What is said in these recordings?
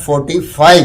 45,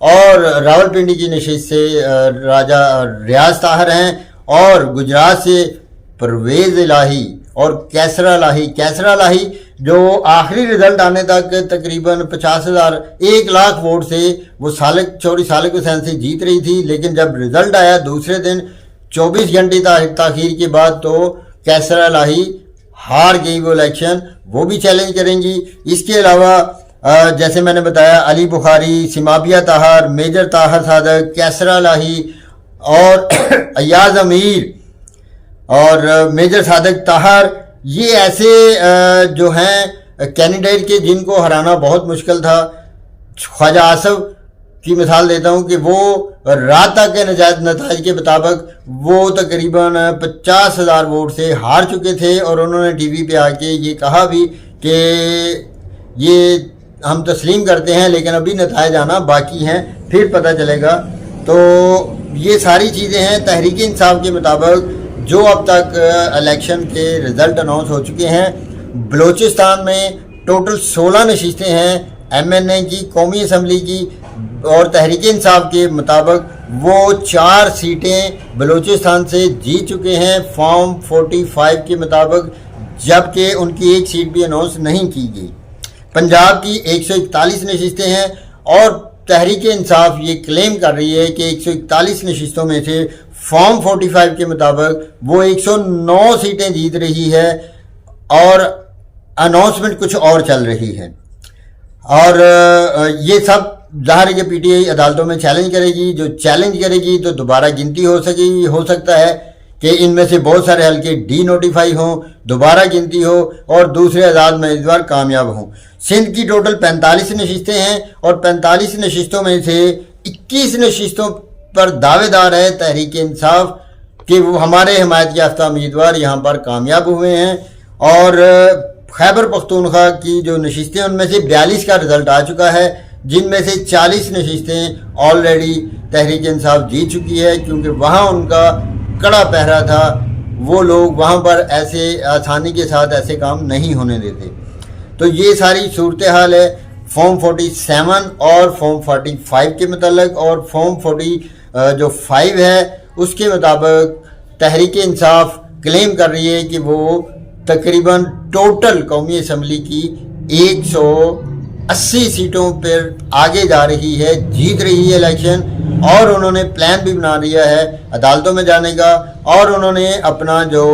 اور راولپنڈی کی نشست سے راجہ ریاض طاہر ہیں، اور گجرات سے پرویز الہی اور کیسرا الہی جو آخری رزلٹ آنے تک تقریباً 1 لاکھ ووٹ سے وہ چوڑی سالک حسین سے جیت رہی تھی، لیکن جب رزلٹ آیا دوسرے دن 24 گھنٹے تاخیر کے بعد تو کیسرا الہی ہار گئی وہ الیکشن، وہ بھی چیلنج کریں گی۔ اس کے علاوہ جیسے میں نے بتایا علی بخاری، سمابیہ طاہر، میجر طاہر صادق، کیسرا الہی اور ایاز امیر اور میجر صادق طاہر، یہ ایسے جو ہیں کینڈیڈیٹ کے جن کو ہرانا بہت مشکل تھا۔ خواجہ آصف کی مثال دیتا ہوں کہ وہ رات تک کے نتائج کے مطابق وہ تقریباً 50,000 ووٹ سے ہار چکے تھے، اور انہوں نے ٹی وی پہ آ کے یہ کہا بھی کہ یہ ہم تسلیم کرتے ہیں لیکن ابھی نتائج آنا باقی ہیں، پھر پتہ چلے گا۔ تو یہ ساری چیزیں ہیں تحریک انصاف کے مطابق جو اب تک الیکشن کے رزلٹ اناؤنس ہو چکے ہیں۔ بلوچستان میں ٹوٹل 16 نشستیں ہیں ایم این اے کی، قومی اسمبلی کی، اور تحریک انصاف کے مطابق وہ 4 سیٹیں بلوچستان سے جیت چکے ہیں فارم 45 کے مطابق، جبکہ ان کی ایک سیٹ بھی اناؤنس نہیں کی گئی۔ پنجاب کی 141 نشستیں ہیں، اور تحریک انصاف یہ کلیم کر رہی ہے کہ 141 نشستوں میں سے فارم 45 کے مطابق وہ 109 سیٹیں جیت رہی ہے، اور اناؤنسمنٹ کچھ اور چل رہی ہے۔ اور یہ سب ظاہر ہے کہ پی ٹی آئی عدالتوں میں چیلنج کرے گی، جو چیلنج کرے گی تو دوبارہ گنتی ہو سکتا ہے کہ ان میں سے بہت سارے حلقے ڈی نوٹیفائی ہوں، دوبارہ گنتی ہو اور دوسرے آزاد امیدوار کامیاب ہوں۔ سندھ کی ٹوٹل 45 نشستیں ہیں، اور 45 نشستوں میں سے 21 نشستوں پر دعوے دار ہے تحریک انصاف کہ وہ ہمارے حمایت یافتہ امیدوار یہاں پر کامیاب ہوئے ہیں، اور خیبر پختونخوا کی جو نشستیں ان میں سے 42 کا رزلٹ آ چکا ہے، جن میں سے 40 نشستیں آلریڈی تحریک انصاف جیت چکی ہے، کیونکہ وہاں ان کا کڑا پہرا تھا، وہ لوگ وہاں پر ایسے آسانی کے ساتھ ایسے کام نہیں ہونے دیتے۔ تو یہ ساری صورتحال ہے فارم 47 اور فارم 45 کے متعلق، اور فارم 45 ہے اس کے مطابق تحریک انصاف کلیم کر رہی ہے کہ وہ تقریباً ٹوٹل قومی اسمبلی کی 180 سیٹوں پر آگے جا رہی ہے، جیت رہی ہے الیکشن، اور انہوں نے پلان بھی بنا لیا ہے عدالتوں میں جانے کا، اور انہوں نے اپنا جو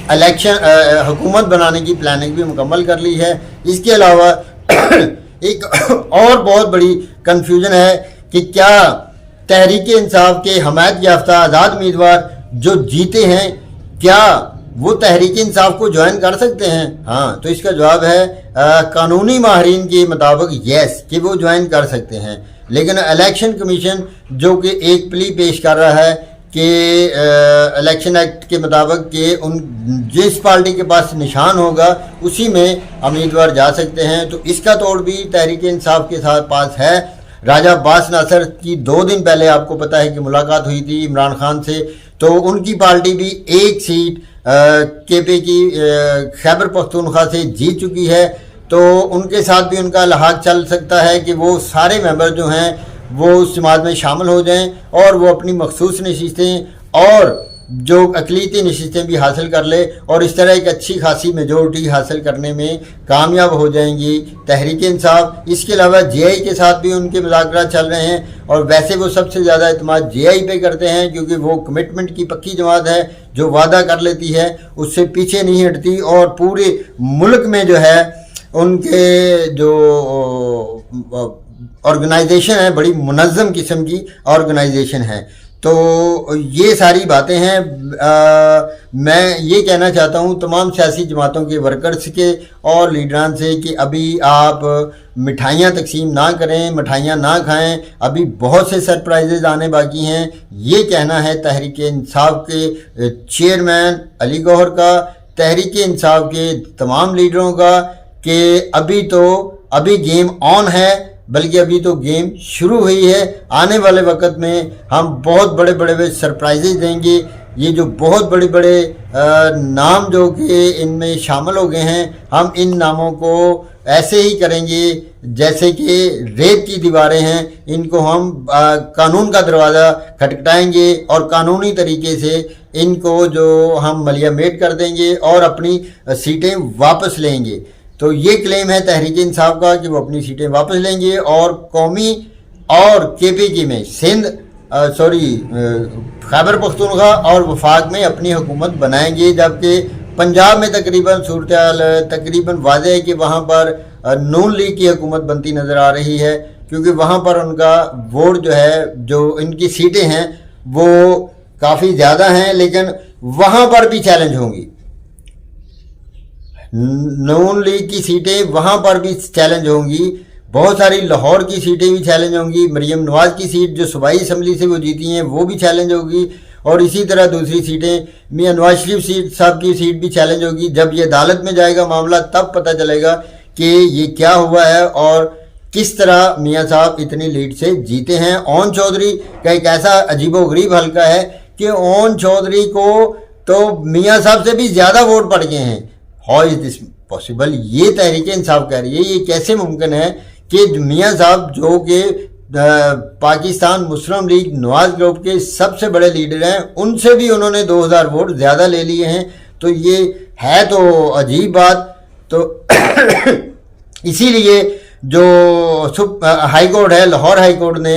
الیکشن حکومت بنانے کی پلاننگ بھی مکمل کر لی ہے۔ اس کے علاوہ ایک اور بہت بڑی کنفیوژن ہے کہ کیا تحریک انصاف کے حمایت یافتہ آزاد امیدوار جو جیتے ہیں کیا وہ تحریک انصاف کو جوائن کر سکتے ہیں؟ ہاں، تو اس کا جواب ہے قانونی ماہرین کے مطابق یس، کہ وہ جوائن کر سکتے ہیں، لیکن الیکشن کمیشن جو کہ ایک پلی پیش کر رہا ہے کہ الیکشن ایکٹ کے مطابق کہ جس پارٹی کے پاس نشان ہوگا اسی میں امیدوار جا سکتے ہیں، تو اس کا توڑ بھی تحریک انصاف کے ساتھ پاس ہے۔ راجہ عباس ناصر کی 2 دن پہلے آپ کو پتہ ہے کہ ملاقات ہوئی تھی عمران خان سے، تو ان کی پارٹی بھی ایک سیٹ کے پی کی خیبر پختونخوا سے جیت چکی ہے، تو ان کے ساتھ بھی ان کا لحاق چل سکتا ہے کہ وہ سارے ممبر جو ہیں وہ اس جماعت میں شامل ہو جائیں، اور وہ اپنی مخصوص نشستیں اور جو اقلیتی نشستیں بھی حاصل کر لے، اور اس طرح ایک اچھی خاصی میجورٹی حاصل کرنے میں کامیاب ہو جائیں گی تحریک انصاف۔ اس کے علاوہ جے آئی کے ساتھ بھی ان کے مذاکرات چل رہے ہیں، اور ویسے وہ سب سے زیادہ اعتماد جے آئی پہ کرتے ہیں، کیونکہ وہ کمٹمنٹ کی پکی جماعت ہے، جو وعدہ کر لیتی ہے اس سے پیچھے نہیں ہٹتی، اور پورے ملک میں جو ہے ان کے جو آرگنائزیشن ہے بڑی منظم قسم کی آرگنائزیشن ہے۔ تو یہ ساری باتیں ہیں۔ میں یہ کہنا چاہتا ہوں تمام سیاسی جماعتوں کے ورکرز کے اور لیڈران سے کہ ابھی آپ مٹھائیاں تقسیم نہ کریں، مٹھائیاں نہ کھائیں، ابھی بہت سے سرپرائزز آنے باقی ہیں۔ یہ کہنا ہے تحریک انصاف کے چیئرمین علی گوہر کا، تحریک انصاف کے تمام لیڈروں کا، کہ ابھی گیم آن ہے، بلکہ ابھی تو گیم شروع ہوئی ہے۔ آنے والے وقت میں ہم بہت بڑے سرپرائزز دیں گے۔ یہ جو بہت بڑے بڑے نام جو کہ ان میں شامل ہو گئے ہیں، ہم ان ناموں کو ایسے ہی کریں گے جیسے کہ ریت کی دیواریں ہیں، ان کو ہم قانون کا دروازہ کھٹکھٹائیں گے اور قانونی طریقے سے ان کو جو ہم ملیہ میٹ کر دیں گے اور اپنی سیٹیں واپس لیں گے۔ تو یہ کلیم ہے تحریک انصاف کا کہ وہ اپنی سیٹیں واپس لیں گے اور قومی اور کے پی کے میں خیبر پختونخوا اور وفاق میں اپنی حکومت بنائیں گے، جبکہ پنجاب میں تقریباً صورتحال تقریباً واضح ہے کہ وہاں پر نون لیگ کی حکومت بنتی نظر آ رہی ہے، کیونکہ وہاں پر ان کا ووٹ جو ہے، جو ان کی سیٹیں ہیں وہ کافی زیادہ ہیں، لیکن وہاں پر بھی چیلنج ہوں گی۔ نون لیگ کی سیٹیں وہاں پر بھی چیلنج ہوں گی، بہت ساری لاہور کی سیٹیں بھی چیلنج ہوں گی، مریم نواز کی سیٹ جو صوبائی اسمبلی سے وہ جیتی ہیں وہ بھی چیلنج ہوگی، اور اسی طرح دوسری سیٹیں میاں نواز شریف صاحب کی سیٹ بھی چیلنج ہوگی۔ جب یہ عدالت میں جائے گا معاملہ تب پتہ چلے گا کہ یہ کیا ہوا ہے اور کس طرح میاں صاحب اتنی لیڈ سے جیتے ہیں۔ اون چودھری کا ایک ایسا عجیب و غریب حلقہ ہے کہ اون چودھری کو تو میاں صاحب سے بھی زیادہ ووٹ پڑ گئے ہیں۔ How is this possible? یہ تحریک انصاف کہہ رہی ہے یہ کیسے ممکن ہے کہ میاں صاحب جو کہ پاکستان مسلم لیگ نواز گروپ کے سب سے بڑے لیڈر ہیں، ان سے بھی انہوں نے 2000 ووٹ زیادہ لے لیے ہیں، تو یہ ہے تو عجیب بات۔ تو اسی لیے جو ہائی کورٹ ہے، لاہور ہائی کورٹ نے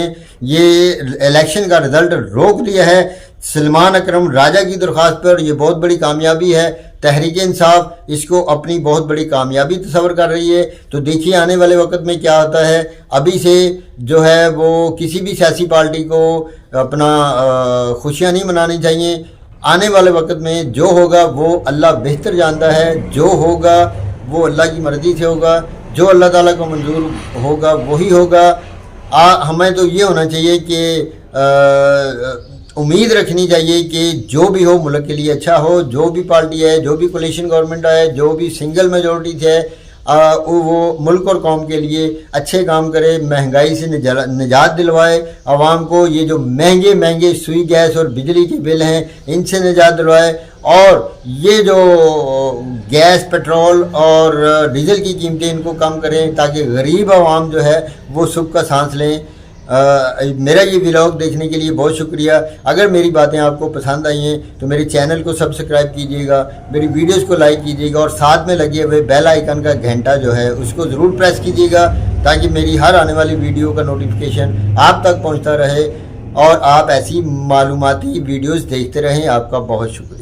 یہ الیکشن کا رزلٹ روک دیا ہے سلمان اکرم راجہ کی درخواست پر۔ یہ بہت بڑی کامیابی ہے، تحریک انصاف اس کو اپنی بہت بڑی کامیابی تصور کر رہی ہے۔ تو دیکھیے آنے والے وقت میں کیا ہوتا ہے۔ ابھی سے جو ہے وہ کسی بھی سیاسی پارٹی کو اپنا خوشیاں نہیں منانی چاہیے۔ آنے والے وقت میں جو ہوگا وہ اللہ بہتر جانتا ہے، جو ہوگا وہ اللہ کی مرضی سے ہوگا، جو اللہ تعالیٰ کو منظور ہوگا وہی ہوگا۔ ہمیں تو یہ ہونا چاہیے کہ امید رکھنی چاہیے کہ جو بھی ہو ملک کے لیے اچھا ہو، جو بھی پارٹی ہے، جو بھی کولیشن گورنمنٹ ہے، جو بھی سنگل میجورٹی ہے، وہ ملک اور قوم کے لیے اچھے کام کرے، مہنگائی سے نجات دلوائے عوام کو، یہ جو مہنگے سوئی گیس اور بجلی کے بل ہیں ان سے نجات دلوائے، اور یہ جو گیس پٹرول اور ڈیزل کی قیمتیں ان کو کم کریں تاکہ غریب عوام جو ہے وہ سکھ کا سانس لیں۔ میرا یہ ولاگ دیکھنے کے لیے بہت شکریہ۔ اگر میری باتیں آپ کو پسند آئی ہیں تو میرے چینل کو سبسکرائب کیجیے گا، میری ویڈیوز کو لائک کیجیے گا، اور ساتھ میں لگے ہوئے بیل آئیکن کا گھنٹا جو ہے اس کو ضرور پریس کیجیے گا تاکہ میری ہر آنے والی ویڈیو کا نوٹیفیکیشن آپ تک پہنچتا رہے اور آپ ایسی معلوماتی ویڈیوز دیکھتے رہیں۔ آپ کا بہت شکریہ۔